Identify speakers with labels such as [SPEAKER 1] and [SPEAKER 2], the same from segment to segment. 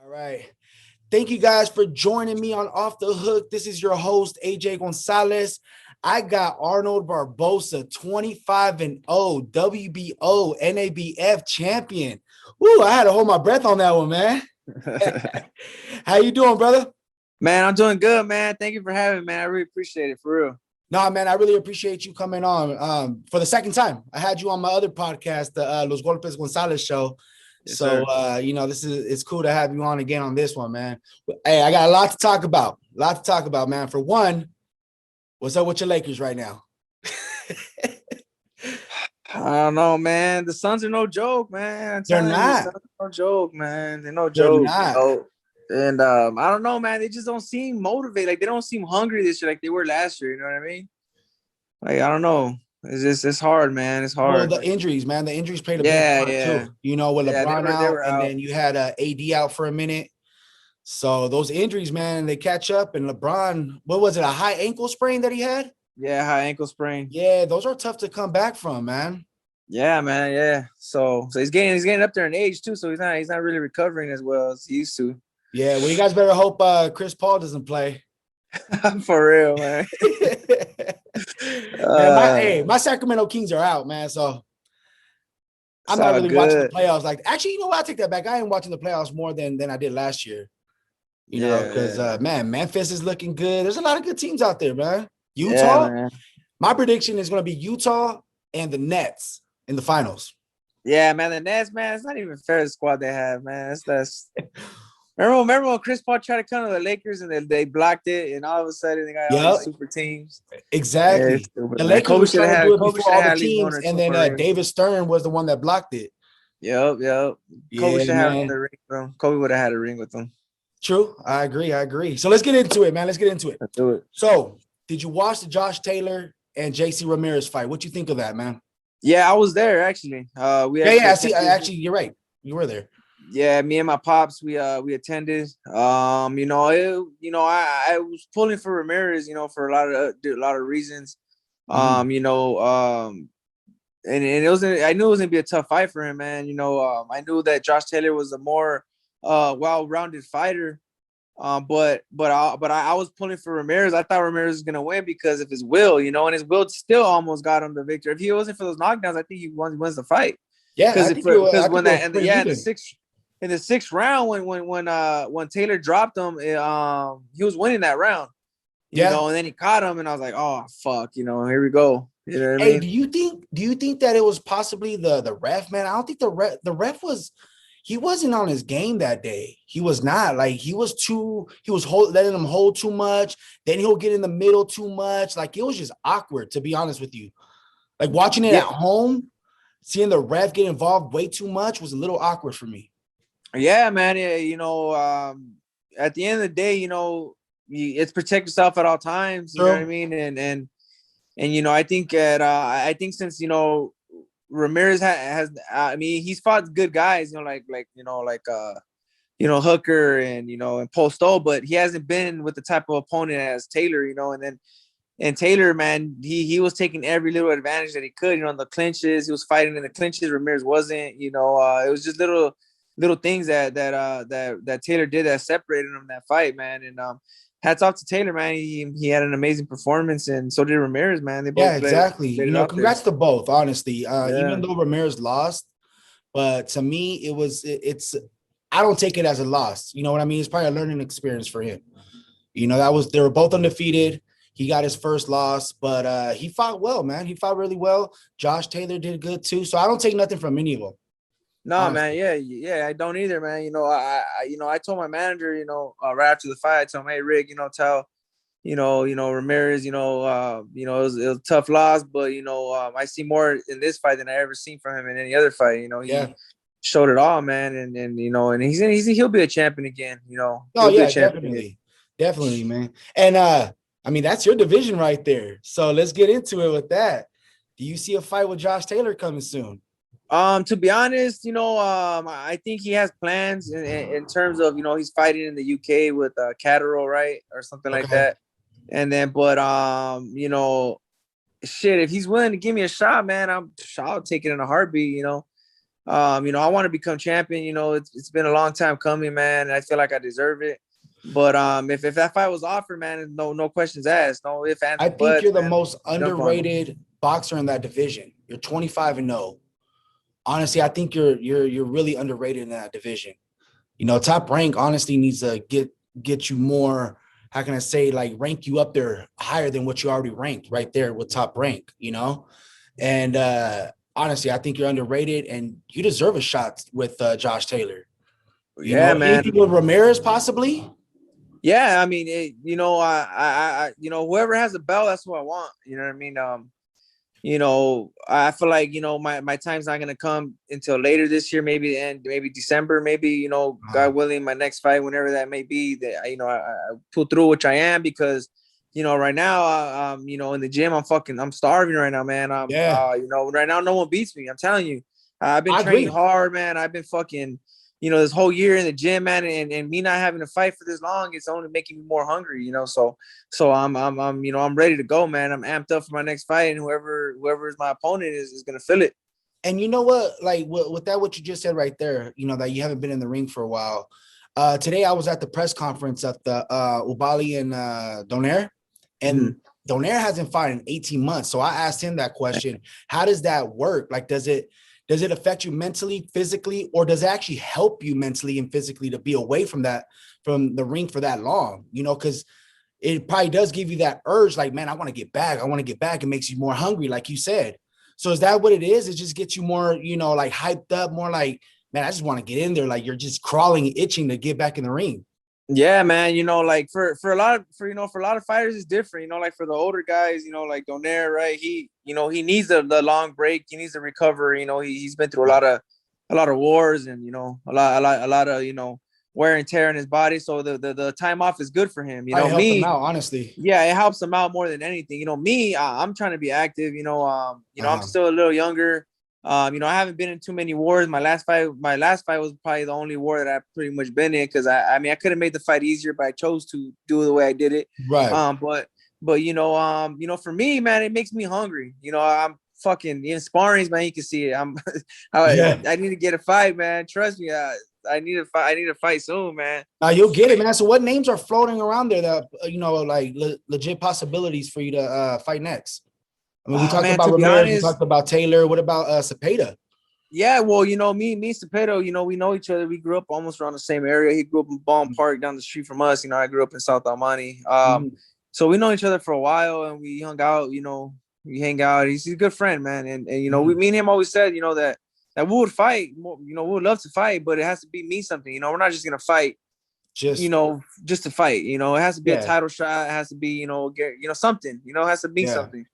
[SPEAKER 1] All right. Thank you guys for joining me on Off the Hook. This is your host, AJ Gonzalez. I got Arnold Barboza, 25-0, WBO, NABF champion. Woo, I had to hold my breath on that one, man. How you doing, brother?
[SPEAKER 2] Man, I'm doing good, man. Thank you for having me, man. I really appreciate it, for real.
[SPEAKER 1] No, man, I really appreciate you coming on for the second time. I had you on my other podcast, the Los Golpes Gonzalez show.
[SPEAKER 2] Yes,
[SPEAKER 1] So, it's cool to have you on again on this one, man. Hey, I got a lot to talk about. Man. For one, what's up with your Lakers right now?
[SPEAKER 2] I don't know, man. The Suns are no joke, man. I'm
[SPEAKER 1] They're
[SPEAKER 2] telling you, the
[SPEAKER 1] not.
[SPEAKER 2] Suns are no joke, man. They're no
[SPEAKER 1] They're
[SPEAKER 2] joke,
[SPEAKER 1] not.
[SPEAKER 2] And I don't know, man. They just don't seem motivated. Like, they don't seem hungry this year like they were last year. You know what I mean? Like, I don't know. It's hard, man. It's
[SPEAKER 1] Well,
[SPEAKER 2] hard.
[SPEAKER 1] the injuries, man. The injuries played a big
[SPEAKER 2] Yeah,
[SPEAKER 1] part
[SPEAKER 2] yeah.
[SPEAKER 1] too. You know, with
[SPEAKER 2] Yeah,
[SPEAKER 1] LeBron
[SPEAKER 2] they
[SPEAKER 1] out,
[SPEAKER 2] were
[SPEAKER 1] and
[SPEAKER 2] out.
[SPEAKER 1] then you had AD out for a minute. So those injuries, man, they catch up. And LeBron, what was it? A high ankle sprain that he had?
[SPEAKER 2] Yeah, high ankle sprain.
[SPEAKER 1] Yeah, those are tough to come back from, man.
[SPEAKER 2] Yeah, man. Yeah. So he's getting up there in age too. So he's not really recovering as well as he used to.
[SPEAKER 1] Yeah, well, you guys better hope Chris Paul doesn't play.
[SPEAKER 2] For real, man.
[SPEAKER 1] Man, my Sacramento Kings are out, man. So I'm not really watching the playoffs. Like, actually, you know what? I take that back. I am watching the playoffs more than I did last year. You know, because man, Memphis is looking good. There's a lot of good teams out there, man. Utah.
[SPEAKER 2] Yeah, man.
[SPEAKER 1] My prediction is going to be Utah and the Nets in the finals.
[SPEAKER 2] Yeah, man. The Nets, man. It's not even fair the squad they have, man. That's. Remember when Chris Paul tried to come to the Lakers and they blocked it, and all of a sudden they got all these super teams.
[SPEAKER 1] Exactly.
[SPEAKER 2] Yeah,
[SPEAKER 1] the Lakers were trying to do it before all the teams, and then David Stern was the one that blocked it.
[SPEAKER 2] Yep. Kobe should have the ring with him. Kobe would have had a ring with him.
[SPEAKER 1] True. I agree. So let's get into it, man. Let's
[SPEAKER 2] do it.
[SPEAKER 1] So, did you watch the Josh Taylor and JC Ramirez fight? What you think of that, man?
[SPEAKER 2] Yeah, I was there actually.
[SPEAKER 1] I see. Actually, you're right. You were there.
[SPEAKER 2] Yeah, me and my pops, we attended. I was pulling for Ramirez, for a lot of reasons. And it wasn't. I knew it was gonna be a tough fight for him, man. I knew that Josh Taylor was a more well-rounded fighter. But I was pulling for Ramirez. I thought Ramirez was gonna win because of his will, and his will still almost got him the victory. If he wasn't for those knockdowns, I think he wins the fight.
[SPEAKER 1] Yeah,
[SPEAKER 2] because in the sixth round, when Taylor dropped him, he was winning that round. And then he caught him, and I was like, oh fuck, here we go. You know what I mean?
[SPEAKER 1] Do you think that it was possibly the ref, man? I don't think the ref he wasn't on his game that day. He was not. Like, he was letting him hold too much. Then he'll get in the middle too much. Like, it was just awkward, to be honest with you. Like, watching it at home, seeing the ref get involved way too much was a little awkward for me.
[SPEAKER 2] Yeah, man. At the end of the day, it's protect yourself at all times. You know what I mean? And I think since Ramirez has he's fought good guys, like Hooker and Posto, but he hasn't been with the type of opponent as Taylor, and Taylor, man, he was taking every little advantage that he could, in the clinches. He was fighting in the clinches. Ramirez wasn't. It was just little things that Taylor did that separated him in that fight, man. And hats off to Taylor, man. He had an amazing performance, and so did Ramirez, man. They both
[SPEAKER 1] exactly. Congrats to both, honestly. Even though Ramirez lost, but to me, it's I don't take it as a loss. You know what I mean? It's probably a learning experience for him. They were both undefeated. He got his first loss, but he fought well, man. He fought really well. Josh Taylor did good too. So I don't take nothing from any of them.
[SPEAKER 2] No, honestly. Man. Yeah, I don't either, man. I told my manager, right after the fight, I told him, hey, Rick, tell, Ramirez, it was a tough loss, but I see more in this fight than I ever seen from him in any other fight. He showed it all, man, and he'll be a champion again.
[SPEAKER 1] Definitely, man. And that's your division right there. So let's get into it with that. Do you see a fight with Josh Taylor coming soon?
[SPEAKER 2] To be honest, I think he has plans in terms of, he's fighting in the UK with Catterall, right? Or something like that. And then, but, shit, if he's willing to give me a shot, man, I'll take it in a heartbeat, I want to become champion. It's been a long time coming, man. And I feel like I deserve it. But if that fight was offered, man, no questions asked, no ifs, ands,
[SPEAKER 1] I
[SPEAKER 2] or
[SPEAKER 1] think
[SPEAKER 2] buts,
[SPEAKER 1] you're the
[SPEAKER 2] man.
[SPEAKER 1] most
[SPEAKER 2] Jump on it.
[SPEAKER 1] underrated boxer in that division. You're 25-0. Honestly, I think you're really underrated in that division. Top Rank honestly needs to get you more. How can I say, like, rank you up there higher than what you already ranked right there with Top Rank, And honestly, I think you're underrated and you deserve a shot with Josh Taylor.
[SPEAKER 2] Yeah, man.
[SPEAKER 1] Anything with Ramirez possibly?
[SPEAKER 2] Yeah, I mean, whoever has a belt, that's what I want. You know what I mean? I feel like, my time's not gonna come until later this year, maybe December, maybe, God willing, my next fight, whenever that may be, that I pull through, which I am, because right now, in the gym, I'm starving right now, man.
[SPEAKER 1] Yeah,
[SPEAKER 2] Right now, no one beats me. I'm telling you, I've been
[SPEAKER 1] I
[SPEAKER 2] training
[SPEAKER 1] agree.
[SPEAKER 2] hard, man. I've been fucking, this whole year in the gym, man, and me not having to fight for this long, it's only making me more hungry, So I'm ready to go, man. I'm amped up for my next fight, and whoever is my opponent is gonna feel it.
[SPEAKER 1] And you know what? Like with that, what you just said right there, that you haven't been in the ring for a while. Today I was at the press conference at the Ubali and Donaire, and Donaire hasn't fought in 18 months. So I asked him that question: how does that work? Like, does it affect you mentally, physically, or does it actually help you mentally and physically to be away from the ring for that long? Because it probably does give you that urge, like, man, I want to get back. I want to get back. It makes you more hungry, like you said. So is that what it is? It just gets you more, like hyped up, more like, man, I just want to get in there. Like you're just crawling, itching to get back in the ring.
[SPEAKER 2] Yeah, man. Like for a lot of fighters, it's different. Like for the older guys, like Donaire, right? He needs the long break. He needs to recover. He's been through a lot of wars and a lot of wear and tear in his body. So the time off is good for him.
[SPEAKER 1] I helped them
[SPEAKER 2] Me,
[SPEAKER 1] out, honestly.
[SPEAKER 2] yeah, it helps him out more than anything. Me, I'm trying to be active. I'm still a little younger. I haven't been in too many wars. My last fight was probably the only war that I've pretty much been in, because I could have made the fight easier, but I chose to do it the way I did it.
[SPEAKER 1] Right.
[SPEAKER 2] For me, man, it makes me hungry. I'm fucking in sparrings, man. You can see it.
[SPEAKER 1] Yeah.
[SPEAKER 2] I need to get a fight, man. Trust me. I need to fight soon, man.
[SPEAKER 1] Now you'll get it, man. So what names are floating around there that, like legit possibilities for you to fight next? I mean, we talked about Ramirez, we talked about Taylor. What about Cepeda?
[SPEAKER 2] Yeah, well, me and Cepeda, we know each other. We grew up almost around the same area. He grew up in Ballin Park down the street from us. I grew up in South Almani. So we know each other for a while, and we hung out. We hang out. He's a good friend, man. And me and him always said, that we would fight. We would love to fight, but it has to be me something. We're not just gonna fight. Just to fight. It has to be a title shot. It has to be, something. It has to be something.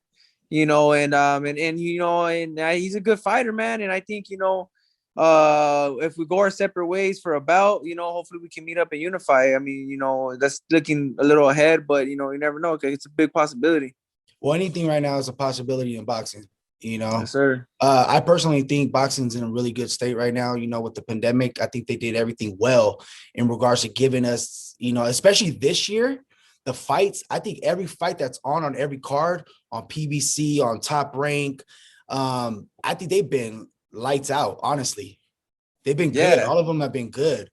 [SPEAKER 2] And he's a good fighter, man. And I think, if we go our separate ways for a bout, hopefully we can meet up and unify. I mean, that's looking a little ahead, but you never know. Okay, it's a big possibility.
[SPEAKER 1] Well, anything right now is a possibility in boxing.
[SPEAKER 2] Yes, sir.
[SPEAKER 1] I personally think boxing's in a really good state right now. With the pandemic, I think they did everything well in regards to giving us, especially this year, the fights. I think every fight that's on every card, on PBC, on Top Rank, I think they've been lights out. Honestly, they've been good. All of them have been good.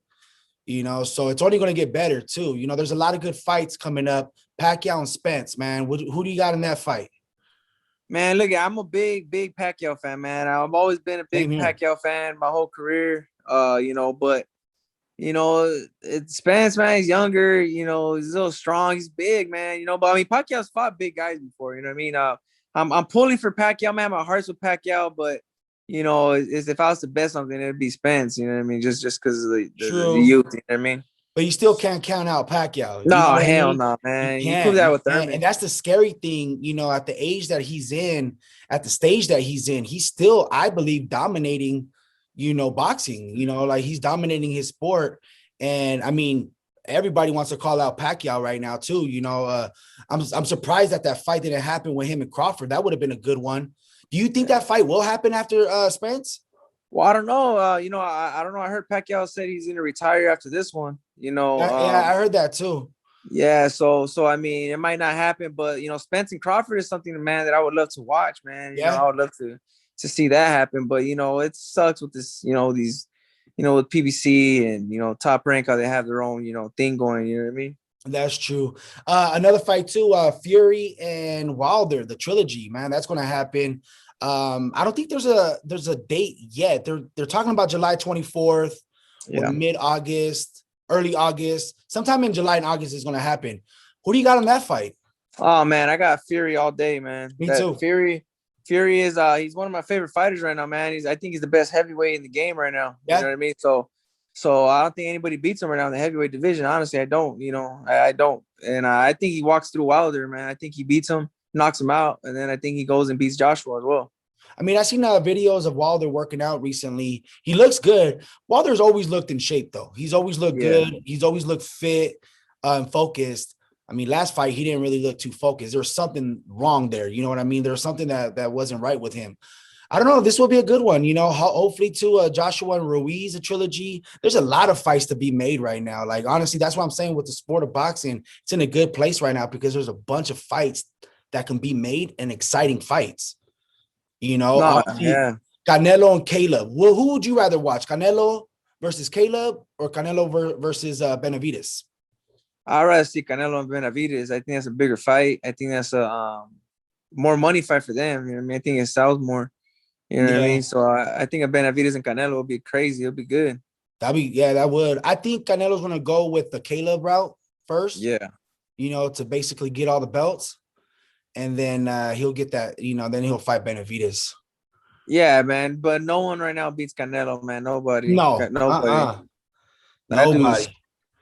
[SPEAKER 1] So it's only going to get better too. There's a lot of good fights coming up. Pacquiao and Spence, man. Who do you got in that fight?
[SPEAKER 2] Man, look, I'm a big Pacquiao fan, man. I've always been a big Pacquiao fan my whole career. But it's Spence, man. He's younger. He's a little strong. He's big, man. But I mean, Pacquiao's fought big guys before. You know what I mean? I'm pulling for Pacquiao, man. My heart's with Pacquiao, but if I was to bet something, it'd be Spence. You know what I mean? Just because of the youth. You know what I mean?
[SPEAKER 1] But you still can't count out Pacquiao.
[SPEAKER 2] No, hell no, man. You prove that with Thurman.
[SPEAKER 1] And that's the scary thing, at the age that he's in, at the stage that he's in, he's still, I believe, dominating, boxing, like he's dominating his sport. And I mean, everybody wants to call out Pacquiao right now too. I'm surprised that fight didn't happen with him and Crawford. That would have been a good one. Do you think that fight will happen after Spence?
[SPEAKER 2] Well, I don't know. I don't know. I heard Pacquiao said he's going to retire after this one.
[SPEAKER 1] I heard that too.
[SPEAKER 2] Yeah. So I mean, it might not happen, but Spence and Crawford is something, man, that I would love to watch, man. I would love to to see that happen. But you know, it sucks with this, you know, these, you know, with PBC and, you know, Top Rank, how they have their own, you know, thing going. You know what I mean?
[SPEAKER 1] That's true. Another fight too, Fury and Wilder, the trilogy, man, that's going to happen. I don't think there's a date yet. They're talking about July 24th or mid-August, early August. Sometime in July and August is going to happen. Who do you got on that fight?
[SPEAKER 2] Oh man, I got Fury all day, man.
[SPEAKER 1] Me too.
[SPEAKER 2] Fury is he's one of my favorite fighters right now, man. I think he's the best heavyweight in the game right now.
[SPEAKER 1] Yeah.
[SPEAKER 2] You know what I mean? So I don't think anybody beats him right now in the heavyweight division. Honestly, I don't. You know, I don't. And I think he walks through Wilder, man. I think he beats him, knocks him out, and then I think he goes and beats Joshua as well.
[SPEAKER 1] I mean, I've seen videos of Wilder working out recently. He looks good. Wilder's always looked in shape, though. He's always looked good. He's always looked fit and focused. I mean, last fight, he didn't really look too focused. There's something wrong there. You know what I mean? There's something that wasn't right with him. I don't know. This will be a good one. You know, hopefully to Joshua and Ruiz, a trilogy. There's a lot of fights to be made right now. Like, honestly, that's what I'm saying with the sport of boxing. It's in a good place right now because there's a bunch of fights that can be made and exciting fights. You know, Canelo and Caleb. Well, who would you rather watch? Canelo versus Caleb or Canelo versus Benavidez?
[SPEAKER 2] I'd rather see Canelo and Benavidez. I think that's a bigger fight. I think that's a more money fight for them. You know what I mean? I think it sells more. You know what I mean? So I think a Benavidez and Canelo would be crazy. It'll be good.
[SPEAKER 1] That would. I think Canelo's going to go with the Caleb route first.
[SPEAKER 2] Yeah.
[SPEAKER 1] You know, to basically get all the belts. And then he'll get that, you know, then he'll fight Benavidez.
[SPEAKER 2] Yeah, man. But no one right now beats Canelo, man. Nobody.
[SPEAKER 1] Nobody.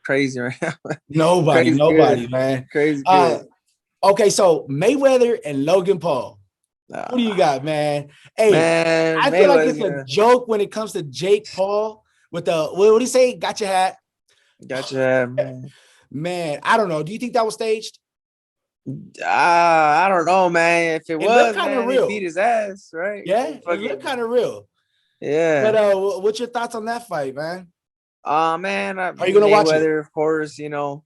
[SPEAKER 2] Crazy right now.
[SPEAKER 1] Nobody, good. Man.
[SPEAKER 2] Crazy good.
[SPEAKER 1] Okay, so Mayweather and Logan Paul. Who do you got, man? Hey, man, I feel like it's a joke when it comes to Jake Paul with the, what do you say? Got your hat.
[SPEAKER 2] Got your hat, man.
[SPEAKER 1] Man, I don't know. Do you think that was staged?
[SPEAKER 2] I don't know, man. If it was, kind of real, he beat his ass, right?
[SPEAKER 1] Yeah, it looked kind of real.
[SPEAKER 2] Yeah.
[SPEAKER 1] But what's your thoughts on that fight, man?
[SPEAKER 2] Man,
[SPEAKER 1] are you gonna watch it?
[SPEAKER 2] Of course, you know,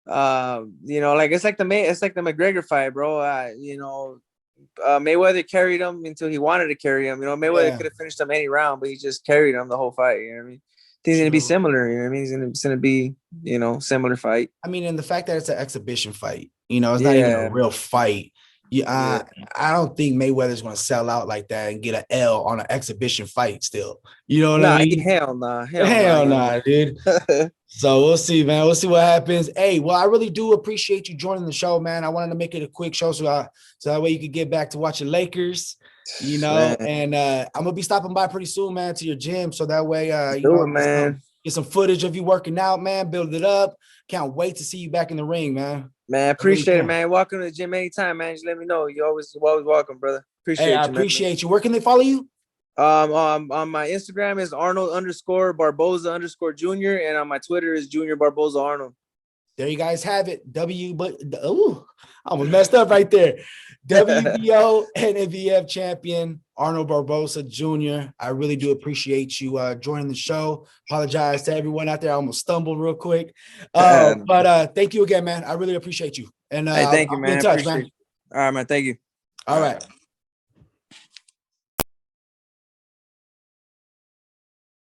[SPEAKER 2] like it's like the McGregor fight, bro. Mayweather carried him until he wanted to carry him. You know, Mayweather could have finished him any round, but he just carried him the whole fight. You know what I mean? I think it's gonna be similar. You know what I mean? It's gonna be, you know, similar fight.
[SPEAKER 1] I mean, and the fact that it's an exhibition fight, you know, it's not even a real fight. I don't think Mayweather's going to sell out like that and get an L on an exhibition fight still. You know what I mean?
[SPEAKER 2] Hell
[SPEAKER 1] nah, dude. So we'll see, man. We'll see what happens. Hey, well, I really do appreciate you joining the show, man. I wanted to make it a quick show so that way you could get back to watching Lakers, you know, man. And I'm going to be stopping by pretty soon, man, to your gym. So that way, get some footage of you working out, man, build it up. Can't wait to see you back in the ring, man.
[SPEAKER 2] Man, appreciate it, man. Welcome to the gym anytime, man. Just let me know. You're always welcome, brother.
[SPEAKER 1] I appreciate you. Where can they follow you?
[SPEAKER 2] On my Instagram is Arnold_Barboza_ Junior, and on my Twitter is Junior Barboza Arnold.
[SPEAKER 1] There you guys have it. I almost messed up right there. WBO NABF champion Arnold Barboza Jr. I really do appreciate you joining the show. Apologize to everyone out there. I almost stumbled real quick. But thank you again, man. I really appreciate you. And
[SPEAKER 2] thank you, man.
[SPEAKER 1] Be in touch, man.
[SPEAKER 2] All right, man. Thank you.
[SPEAKER 1] All right.